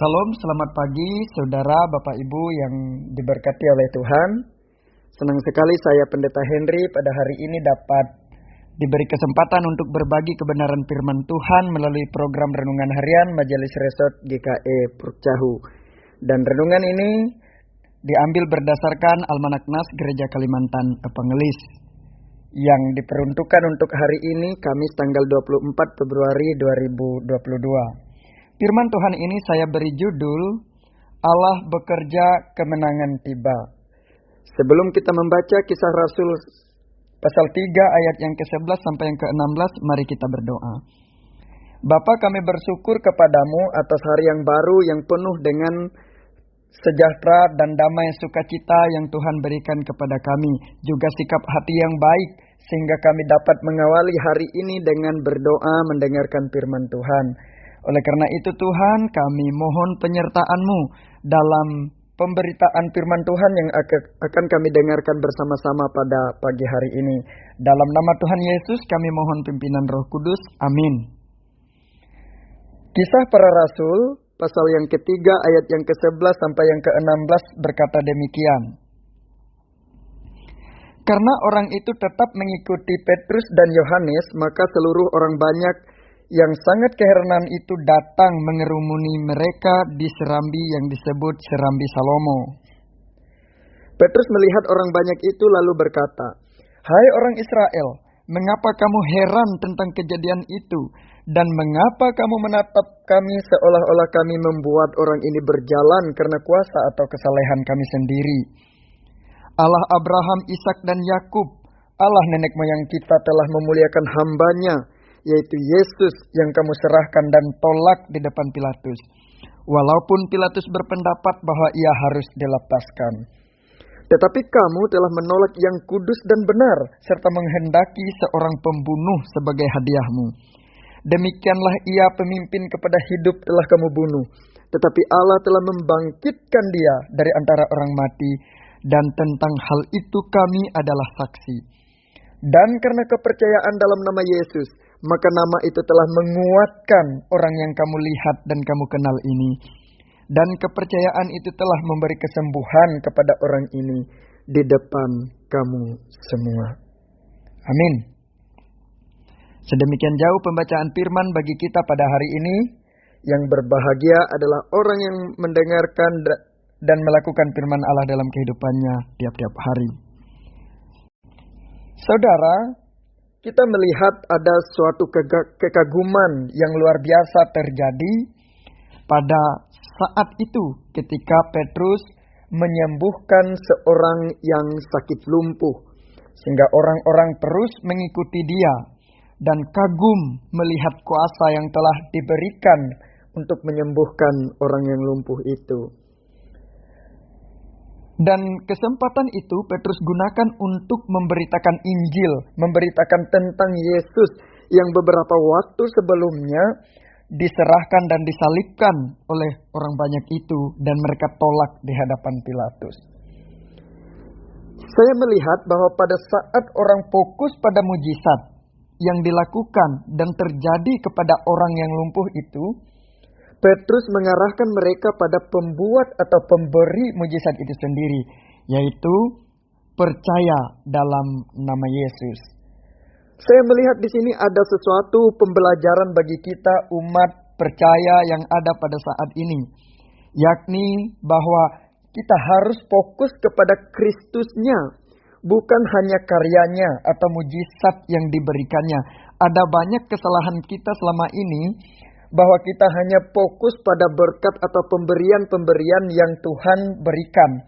Salam, selamat pagi saudara, Bapak Ibu yang diberkati oleh Tuhan. Senang sekali saya Pendeta Henry pada hari ini dapat diberi kesempatan untuk berbagi kebenaran firman Tuhan melalui program Renungan Harian Majelis Resort GKE Purcahu. Dan renungan ini diambil berdasarkan Almanak Nas Gereja Kalimantan Evangelis yang diperuntukkan untuk hari ini Kamis tanggal 24 Februari 2022. Firman Tuhan ini saya beri judul Allah bekerja kemenangan tiba. Sebelum kita membaca Kisah Rasul pasal 3 ayat yang ke-11 sampai yang ke-16, mari kita berdoa. Bapa, kami bersyukur kepadamu atas hari yang baru yang penuh dengan sejahtera dan damai sukacita yang Tuhan berikan kepada kami. Juga sikap hati yang baik sehingga kami dapat mengawali hari ini dengan berdoa mendengarkan firman Tuhan. Oleh karena itu Tuhan, kami mohon penyertaan-Mu dalam pemberitaan firman Tuhan yang akan kami dengarkan bersama-sama pada pagi hari ini. Dalam nama Tuhan Yesus kami mohon pimpinan Roh Kudus. Amin. Kisah Para Rasul pasal yang ketiga ayat yang ke-11 sampai yang ke-16 berkata demikian. Karena orang itu tetap mengikuti Petrus dan Yohanes, maka seluruh orang banyak yang sangat keheranan itu datang mengerumuni mereka di serambi yang disebut Serambi Salomo. Petrus melihat orang banyak itu lalu berkata, "Hai orang Israel, mengapa kamu heran tentang kejadian itu? Dan mengapa kamu menatap kami seolah-olah kami membuat orang ini berjalan karena kuasa atau kesalehan kami sendiri? Allah Abraham, Ishak dan Yakub, Allah nenek moyang kita telah memuliakan hamba-Nya, yaitu Yesus yang kamu serahkan dan tolak di depan Pilatus. Walaupun Pilatus berpendapat bahwa ia harus dilepaskan. Tetapi kamu telah menolak yang kudus dan benar, serta menghendaki seorang pembunuh sebagai hadiahmu. Demikianlah ia pemimpin kepada hidup telah kamu bunuh. Tetapi Allah telah membangkitkan dia dari antara orang mati, dan tentang hal itu kami adalah saksi. Dan karena kepercayaan dalam nama Yesus, maka nama itu telah menguatkan orang yang kamu lihat dan kamu kenal ini. Dan kepercayaan itu telah memberi kesembuhan kepada orang ini di depan kamu semua." Amin. Sedemikian jauh pembacaan firman bagi kita pada hari ini. Yang berbahagia adalah orang yang mendengarkan dan melakukan firman Allah dalam kehidupannya tiap-tiap hari. Saudara, kita melihat ada suatu kekaguman yang luar biasa terjadi pada saat itu ketika Petrus menyembuhkan seorang yang sakit lumpuh. Sehingga orang-orang terus mengikuti dia dan kagum melihat kuasa yang telah diberikan untuk menyembuhkan orang yang lumpuh itu. Dan kesempatan itu Petrus gunakan untuk memberitakan Injil, memberitakan tentang Yesus yang beberapa waktu sebelumnya diserahkan dan disalibkan oleh orang banyak itu dan mereka tolak di hadapan Pilatus. Saya melihat bahwa pada saat orang fokus pada mujizat yang dilakukan dan terjadi kepada orang yang lumpuh itu, Petrus mengarahkan mereka pada pembuat atau pemberi mujizat itu sendiri, yaitu percaya dalam nama Yesus. Saya melihat di sini ada sesuatu pembelajaran bagi kita umat percaya yang ada pada saat ini, yakni bahwa kita harus fokus kepada Kristusnya, bukan hanya karyanya atau mujizat yang diberikannya. Ada banyak kesalahan kita selama ini, bahwa kita hanya fokus pada berkat atau pemberian-pemberian yang Tuhan berikan.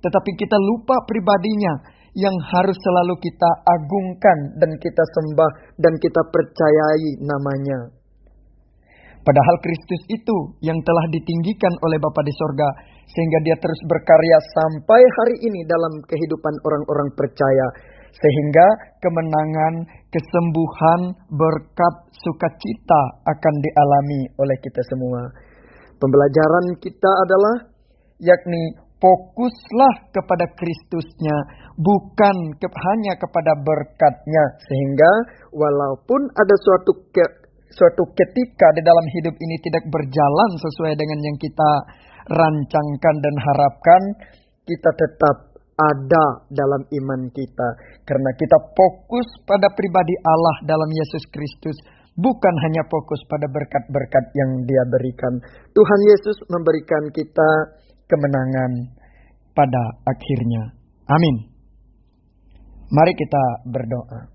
Tetapi kita lupa pribadinya yang harus selalu kita agungkan dan kita sembah dan kita percayai namanya. Padahal Kristus itu yang telah ditinggikan oleh Bapa di sorga, sehingga dia terus berkarya sampai hari ini dalam kehidupan orang-orang percaya. Sehingga kemenangan, kesembuhan, berkat, sukacita akan dialami oleh kita semua. Pembelajaran kita adalah, yakni fokuslah kepada Kristusnya, bukan hanya kepada berkatnya. Sehingga walaupun ada suatu suatu ketika di dalam hidup ini tidak berjalan sesuai dengan yang kita rancangkan dan harapkan, kita tetap ada dalam iman kita. Karena kita fokus pada pribadi Allah dalam Yesus Kristus, bukan hanya fokus pada berkat-berkat yang Dia berikan. Tuhan Yesus memberikan kita kemenangan pada akhirnya. Amin. Mari kita berdoa.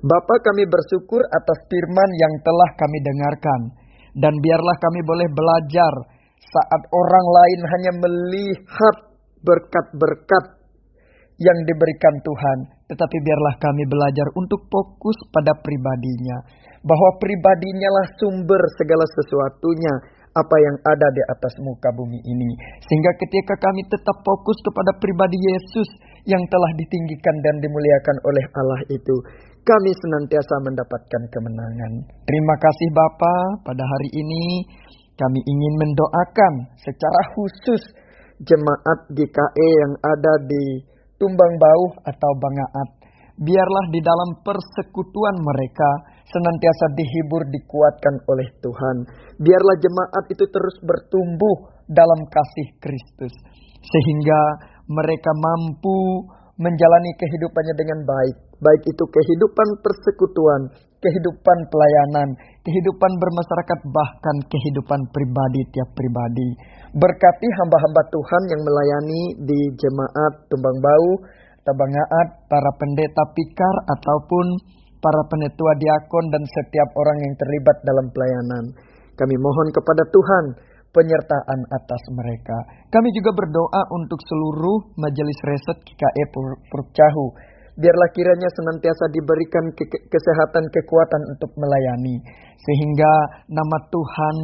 Bapa, kami bersyukur atas firman yang telah kami dengarkan. Dan biarlah kami boleh belajar saat orang lain hanya melihat berkat-berkat yang diberikan Tuhan. Tetapi biarlah kami belajar untuk fokus pada pribadinya. Bahwa pribadinya lah sumber segala sesuatunya, apa yang ada di atas muka bumi ini. Sehingga ketika kami tetap fokus kepada pribadi Yesus yang telah ditinggikan dan dimuliakan oleh Allah itu, kami senantiasa mendapatkan kemenangan. Terima kasih Bapa, pada hari ini kami ingin mendoakan secara khusus jemaat GKE yang ada di Tumbang Bauh atau Bangaat. Biarlah di dalam persekutuan mereka senantiasa dihibur, dikuatkan oleh Tuhan. Biarlah jemaat itu terus bertumbuh dalam kasih Kristus. Sehingga mereka mampu menjalani kehidupannya dengan baik. Baik itu kehidupan persekutuan, kehidupan pelayanan, kehidupan bermasyarakat, bahkan kehidupan pribadi tiap pribadi. Berkati hamba-hamba Tuhan yang melayani di jemaat Tumbang Bauh, Bangaat, para pendeta pikar ataupun para penetua diakon dan setiap orang yang terlibat dalam pelayanan. Kami mohon kepada Tuhan penyertaan atas mereka. Kami juga berdoa untuk seluruh majelis reset GKE Puruk Cahu. Biarlah kiranya senantiasa diberikan kesehatan, kekuatan untuk melayani. Sehingga nama Tuhan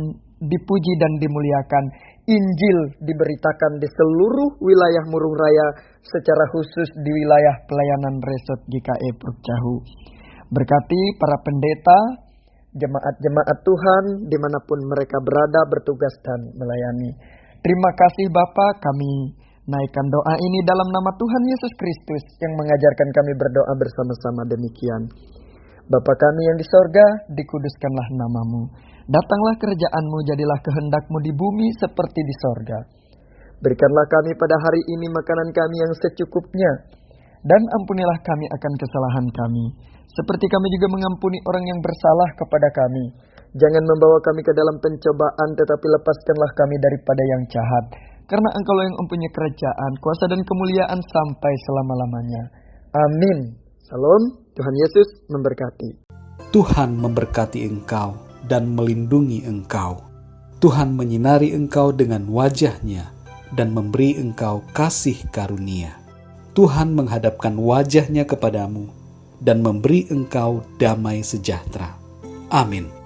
dipuji dan dimuliakan. Injil diberitakan di seluruh wilayah Murung Raya, secara khusus di wilayah pelayanan Resort GKE Puruk Cahu. Berkati para pendeta, jemaat-jemaat Tuhan dimanapun mereka berada, bertugas dan melayani. Terima kasih Bapa, kami naikkan doa ini dalam nama Tuhan Yesus Kristus yang mengajarkan kami berdoa bersama-sama demikian. Bapa kami yang di sorga, dikuduskanlah namamu. Datanglah kerajaan-Mu, jadilah kehendak-Mu di bumi seperti di sorga. Berikanlah kami pada hari ini makanan kami yang secukupnya. Dan ampunilah kami akan kesalahan kami, seperti kami juga mengampuni orang yang bersalah kepada kami. Jangan membawa kami ke dalam pencobaan, tetapi lepaskanlah kami daripada yang jahat. Karena Engkau yang mempunyai kerajaan, kuasa dan kemuliaan sampai selama-lamanya. Amin. Salam, Tuhan Yesus memberkati. Tuhan memberkati engkau dan melindungi engkau. Tuhan menyinari engkau dengan wajah-Nya dan memberi engkau kasih karunia. Tuhan menghadapkan wajah-Nya kepadamu dan memberi engkau damai sejahtera. Amin.